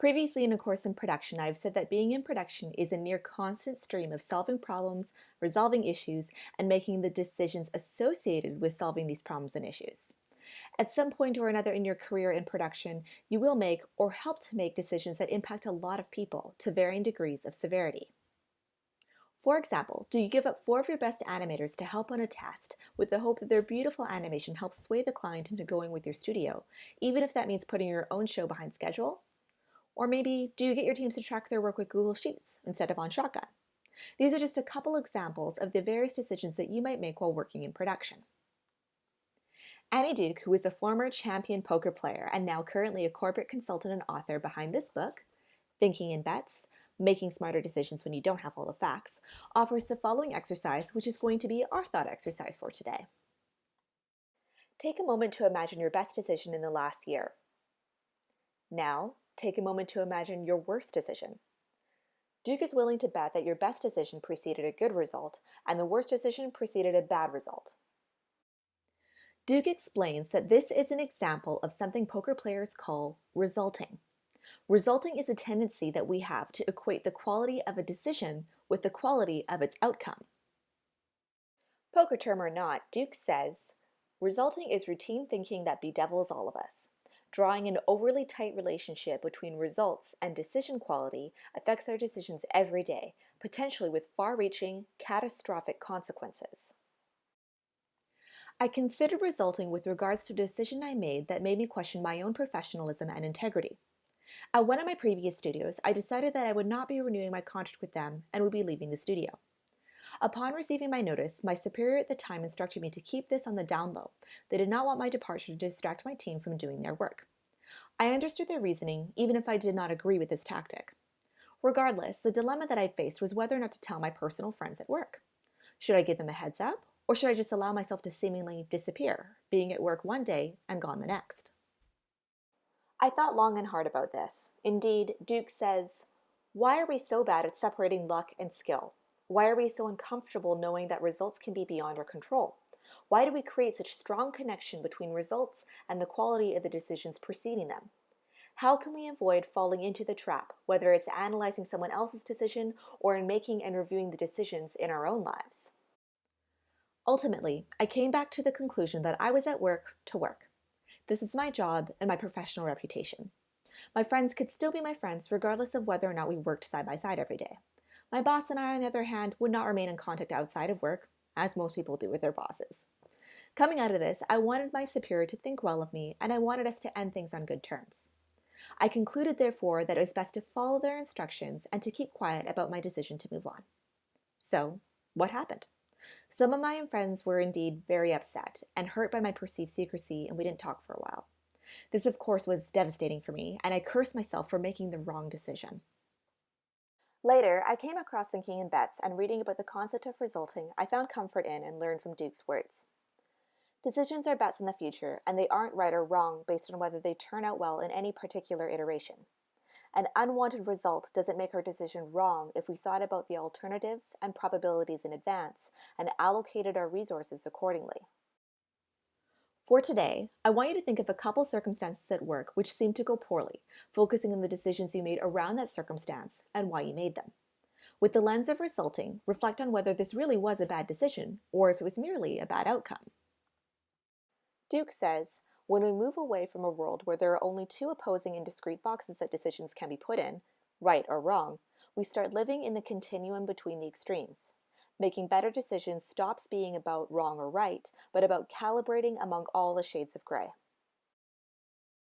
Previously in a course in production, I've said that being in production is a near constant stream of solving problems, resolving issues, and making the decisions associated with solving these problems and issues. At some point or another in your career in production, you will make or help to make decisions that impact a lot of people to varying degrees of severity. For example, do you give up four of your best animators to help on a test with the hope that their beautiful animation helps sway the client into going with your studio, even if that means putting your own show behind schedule? Or maybe, do you get your teams to track their work with Google Sheets instead of on Shotgun? These are just a couple examples of the various decisions that you might make while working in production. Annie Duke, who is a former champion poker player and now currently a corporate consultant and author behind this book, Thinking in Bets, Making Smarter Decisions When You Don't Have All the Facts, offers the following exercise, which is going to be our thought exercise for today. Take a moment to imagine your best decision in the last year. Now, take a moment to imagine your worst decision. Duke is willing to bet that your best decision preceded a good result and the worst decision preceded a bad result. Duke explains that this is an example of something poker players call resulting. Resulting is a tendency that we have to equate the quality of a decision with the quality of its outcome. Poker term or not, Duke says, resulting is routine thinking that bedevils all of us. Drawing an overly tight relationship between results and decision quality affects our decisions every day, potentially with far-reaching, catastrophic consequences. I considered resulting with regards to a decision I made that made me question my own professionalism and integrity. At one of my previous studios, I decided that I would not be renewing my contract with them and would be leaving the studio. Upon receiving my notice, my superior at the time instructed me to keep this on the down low. They did not want my departure to distract my team from doing their work. I understood their reasoning, even if I did not agree with this tactic. Regardless, the dilemma that I faced was whether or not to tell my personal friends at work. Should I give them a heads up, or should I just allow myself to seemingly disappear, being at work one day and gone the next? I thought long and hard about this. Indeed, Duke says, "Why are we so bad at separating luck and skill? Why are we so uncomfortable knowing that results can be beyond our control? Why do we create such strong connection between results and the quality of the decisions preceding them? How can we avoid falling into the trap, whether it's analyzing someone else's decision or in making and reviewing the decisions in our own lives?" Ultimately, I came back to the conclusion that I was at work to work. This is my job and my professional reputation. My friends could still be my friends regardless of whether or not we worked side by side every day. My boss and I, on the other hand, would not remain in contact outside of work, as most people do with their bosses. Coming out of this, I wanted my superior to think well of me, and I wanted us to end things on good terms. I concluded, therefore, that it was best to follow their instructions and to keep quiet about my decision to move on. So, what happened? Some of my friends were indeed very upset and hurt by my perceived secrecy, and we didn't talk for a while. This, of course, was devastating for me, and I cursed myself for making the wrong decision. Later, I came across Thinking in Bets, and reading about the concept of resulting, I found comfort in and learned from Duke's words. Decisions are bets in the future, and they aren't right or wrong based on whether they turn out well in any particular iteration. An unwanted result doesn't make our decision wrong if we thought about the alternatives and probabilities in advance and allocated our resources accordingly. For today, I want you to think of a couple circumstances at work which seemed to go poorly, focusing on the decisions you made around that circumstance and why you made them. With the lens of resulting, reflect on whether this really was a bad decision or if it was merely a bad outcome. Duke says, when we move away from a world where there are only two opposing and discrete boxes that decisions can be put in, right or wrong, we start living in the continuum between the extremes. Making better decisions stops being about wrong or right, but about calibrating among all the shades of gray.